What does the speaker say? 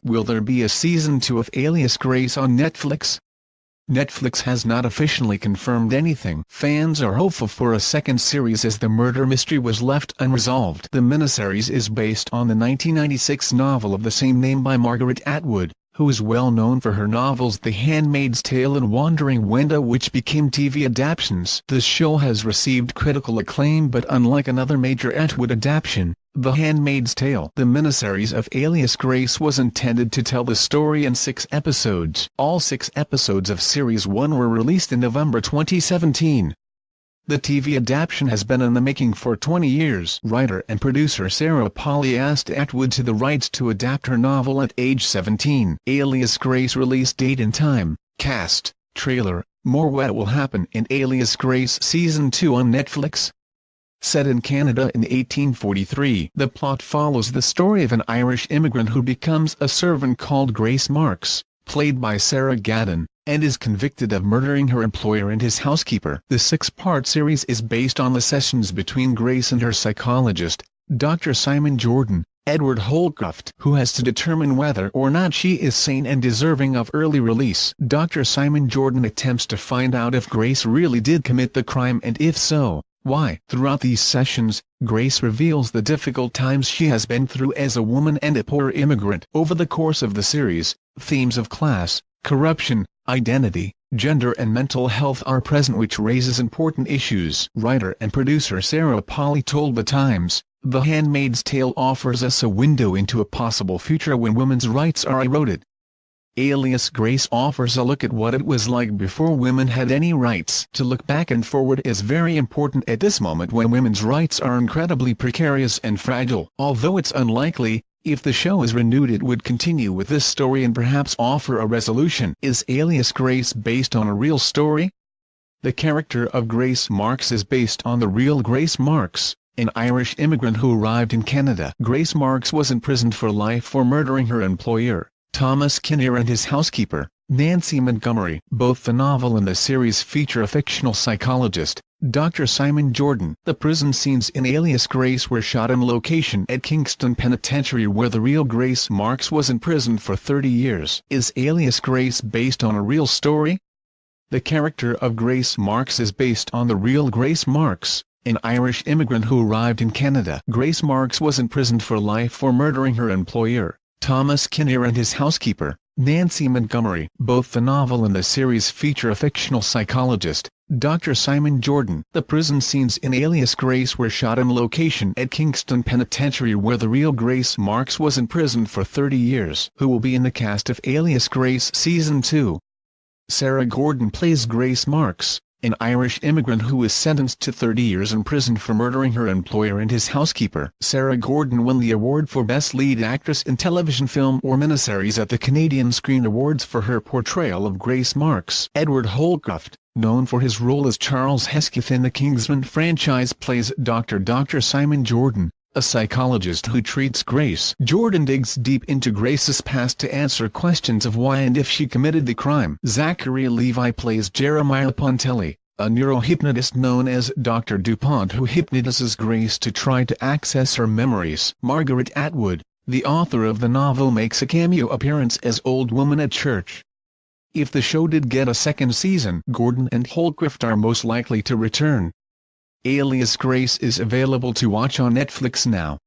Will there be a season 2 of Alias Grace on Netflix? Netflix has not officially confirmed anything. Fans are hopeful for a second series as the murder mystery was left unresolved. The miniseries is based on the 1996 novel of the same name by Margaret Atwood, who is well known for her novels The Handmaid's Tale and Wandering Wenda, which became TV adaptations. The show has received critical acclaim, but unlike another major Atwood adaptation, The Handmaid's Tale, the miniseries of Alias Grace was intended to tell the story in 6 episodes. All 6 episodes of Series 1 were released in November 2017. The TV adaptation has been in the making for 20 years. Writer and producer Sarah Polley asked Atwood to the rights to adapt her novel at age 17. Alias Grace release date and time, cast, trailer, more. What will happen in Alias Grace Season 2 on Netflix? Set in Canada in 1843, the plot follows the story of an Irish immigrant who becomes a servant called Grace Marks, played by Sarah Gadon, and is convicted of murdering her employer and his housekeeper. The 6-part series is based on the sessions between Grace and her psychologist, Dr. Simon Jordan, Edward Holcroft, who has to determine whether or not she is sane and deserving of early release. Dr. Simon Jordan attempts to find out if Grace really did commit the crime, and if so, why. Throughout these sessions, Grace reveals the difficult times she has been through as a woman and a poor immigrant. Over the course of the series, themes of class, corruption, identity, gender and mental health are present, which raises important issues. Writer and producer Sarah Polley told The Times, "The Handmaid's Tale offers us a window into a possible future when women's rights are eroded. Alias Grace offers a look at what it was like before women had any rights. To look back and forward is very important at this moment when women's rights are incredibly precarious and fragile." Although it's unlikely, if the show is renewed it would continue with this story and perhaps offer a resolution. Is Alias Grace based on a real story? The character of Grace Marks is based on the real Grace Marks, an Irish immigrant who arrived in Canada. Grace Marks was imprisoned for life for murdering her employer, Thomas Kinnear, and his housekeeper, Nancy Montgomery. Both the novel and the series feature a fictional psychologist, Dr. Simon Jordan. The prison scenes in Alias Grace were shot on location at Kingston Penitentiary, where the real Grace Marks was imprisoned for 30 years. Is Alias Grace based on a real story? The character of Grace Marks is based on the real Grace Marks, an Irish immigrant who arrived in Canada. Grace Marks was imprisoned for life for murdering her employer, Thomas Kinnear, and his housekeeper, Nancy Montgomery. Both the novel and the series feature a fictional psychologist, Dr. Simon Jordan. The prison scenes in Alias Grace were shot on location at Kingston Penitentiary, where the real Grace Marks was imprisoned for 30 years. Who will be in the cast of Alias Grace Season 2? Sarah Gordon plays Grace Marks, an Irish immigrant who is sentenced to 30 years in prison for murdering her employer and his housekeeper. Sarah Gordon won the award for Best Lead Actress in Television, Film or Miniseries at the Canadian Screen Awards for her portrayal of Grace Marks. Edward Holcroft, known for his role as Charles Hesketh in the Kingsman franchise, plays Dr. Simon Jordan, a psychologist who treats Grace. Jordan digs deep into Grace's past to answer questions of why and if she committed the crime. Zachary Levi plays Jeremiah Pontelli, a neurohypnotist known as Dr. DuPont, who hypnotizes Grace to try to access her memories. Margaret Atwood, the author of the novel, makes a cameo appearance as Old Woman at Church. If the show did get a second season, Gordon and Holcroft are most likely to return. Alias Grace is available to watch on Netflix now.